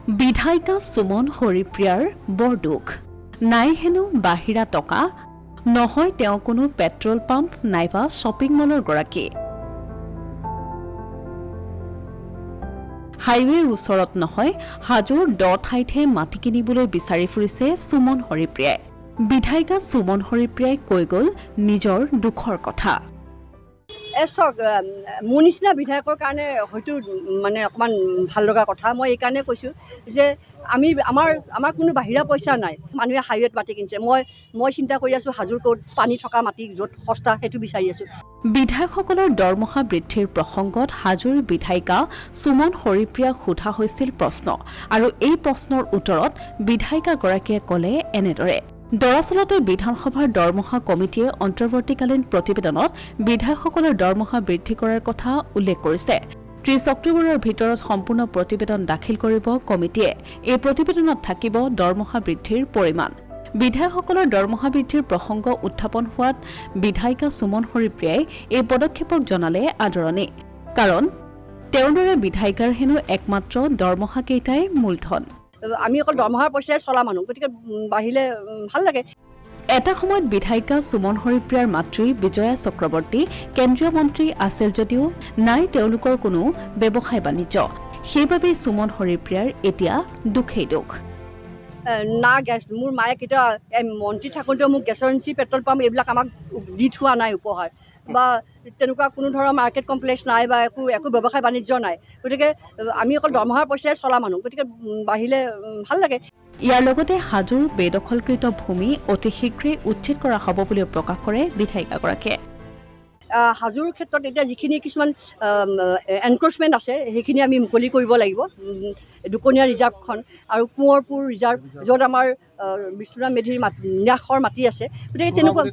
বিধায়িকা সুমন হৰিপ্ৰিয়াৰ বৰ দুখ নাই হেনো বাহিৰা টকা নহয় তেওঁ কোনো পেট্ৰল পাম্প নাইবা শ্বপিং মলৰ গৰাকী হাইৱেৰ ওচৰত নহয় হাজোৰ দ ঠাইতহে মাটি কিনিবলৈ বিচাৰি ফুৰিছে সুমন হৰিপ্ৰিয়াই বিধায়িকা সুমন হৰিপ্ৰিয়াই কৈ গ'ল নিজৰ দুখৰ কথা চাওক মোৰ নিচিনা বিধায়কৰ কাৰণে হয়তো মানে অকণমান ভাল লগা কথা মই এইকাৰণে কৈছোঁ যে আমাৰ কোনো বাহিৰা পইচা নাই মানুহে হাইৱেত মাটি কিনিছে মই চিন্তা কৰি আছোঁ হাজোৰ ক'ত পানী থকা মাটি য'ত সস্তা সেইটো বিচাৰি আছোঁ বিধায়কসকলৰ দৰমহা বৃদ্ধিৰ প্ৰসংগত হাজোৰ বিধায়িকা সুমন হৰিপ্ৰিয়াক সোধা হৈছিল প্ৰশ্ন আৰু এই প্ৰশ্নৰ উত্তৰত বিধায়িকাগৰাকীয়ে ক'লে এনেদৰে দৰাচলতে বিধানসভাৰ দৰমহা কমিটিয়ে অন্তৰ্বৰ্তীকালীন প্ৰতিবেদনত বিধায়কসকলৰ দৰমহা বৃদ্ধি কৰাৰ কথা উল্লেখ কৰিছে ৩০ অক্টোবৰৰ ভিতৰত সম্পূৰ্ণ প্ৰতিবেদন দাখিল কৰিব কমিটিয়ে এই প্ৰতিবেদনত থাকিব দৰমহা বৃদ্ধিৰ পৰিমাণ বিধায়কসকলৰ দৰমহা বৃদ্ধিৰ প্ৰসংগ উত্থাপন হোৱাত বিধায়িকা সুমন হৰিপ্ৰিয়াই এই পদক্ষেপক জনালে আদৰণি কাৰণ তেওঁৰ দৰে বিধায়িকাৰ হেনো একমাত্ৰ দৰমহাকেইটাই মূলধন আমি অকল দৰমহাৰ পইচাৰে চলা মানুহ গতিকে বাঢ়িলে ভাল লাগে এটা সময়ত বিধায়িকা সুমন হৰিপ্ৰিয়াৰ মাতৃ বিজয়া চক্ৰৱৰ্তী কেন্দ্ৰীয় মন্ত্ৰী আছিল যদিও নাই তেওঁলোকৰ কোনো ব্যৱসায় বাণিজ্য সেইবাবে সুমন হৰিপ্ৰিয়াৰ এতিয়া দুখেই দুখ না গেছ মোৰ মায়ে কেতিয়া মন্ত্ৰী থাকোঁতেও মোক গেছৰ এজেঞ্চি পেট্ৰল পাম্প এইবিলাক আমাক দি থোৱা নাই উপহাৰ বা তেনেকুৱা কোনো ধৰণৰ মাৰ্কেট কমপ্লেক্স নাই বা একো ব্যৱসায় বাণিজ্য নাই গতিকে আমি অকল দৰমহাৰ পইচাৰে চলা মানুহ গতিকে বাঢ়িলে ভাল লাগে ইয়াৰ লগতে হাজোৰ বেদখলকৃত ভূমি অতি শীঘ্ৰেই উচ্ছেদ কৰা হ'ব বুলিও প্ৰকাশ কৰে বিধায়িকাগৰাকীয়ে হাজোৰ ক্ষেত্ৰত এতিয়া যিখিনি কিছুমান এনক্ৰচমেণ্ট আছে সেইখিনি আমি মুকলি কৰিব লাগিব দুকনীয়া ৰিজাৰ্ভখন আৰু কোঁৱৰপুৰ ৰিজাৰ্ভ য'ত আমাৰ বিষ্ণুৰাম মেধিৰ ন্যাসৰ মাটি আছে গতিকে তেনেকুৱা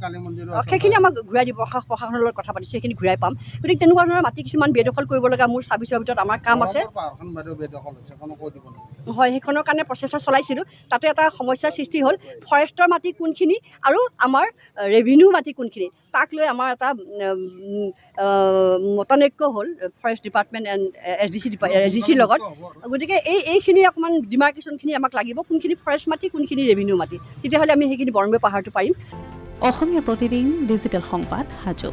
সেইখিনি আমাক ঘূৰাই দিব প্ৰশাসনৰ লগত কথা পাতিছোঁ সেইখিনি ঘূৰাই পাম গতিকে তেনেকুৱা ধৰণৰ মাটি কিছুমান বেদখল কৰিব লগা মোৰ ছাৰ্ভিচৰ ভিতৰত আমাৰ কাম আছে হয় সেইখনৰ কাৰণে প্ৰচেষ্টা চলাইছিলোঁ তাতে এটা সমস্যাৰ সৃষ্টি হ'ল ফৰেষ্টৰ মাটি কোনখিনি আৰু আমাৰ ৰেভিনিউ মাটি কোনখিনি তাক লৈ আমাৰ এটা মতানৈক্য হ'ল forest department and S D চিৰ লগত গতিকে এইখিনি অকণমান ডিমাৰ্কেশ্যনখিনি আমাক লাগিব কোনখিনি ফৰেষ্ট মাটি কোনখিনি ৰেভিনিউ মাটি তেতিয়াহ'লে আমি সেইখিনি বৰঙে পাহাৰটো পাৰিম অসমীয়া প্ৰতিদিন ডিজিটেল সংবাদ হাজো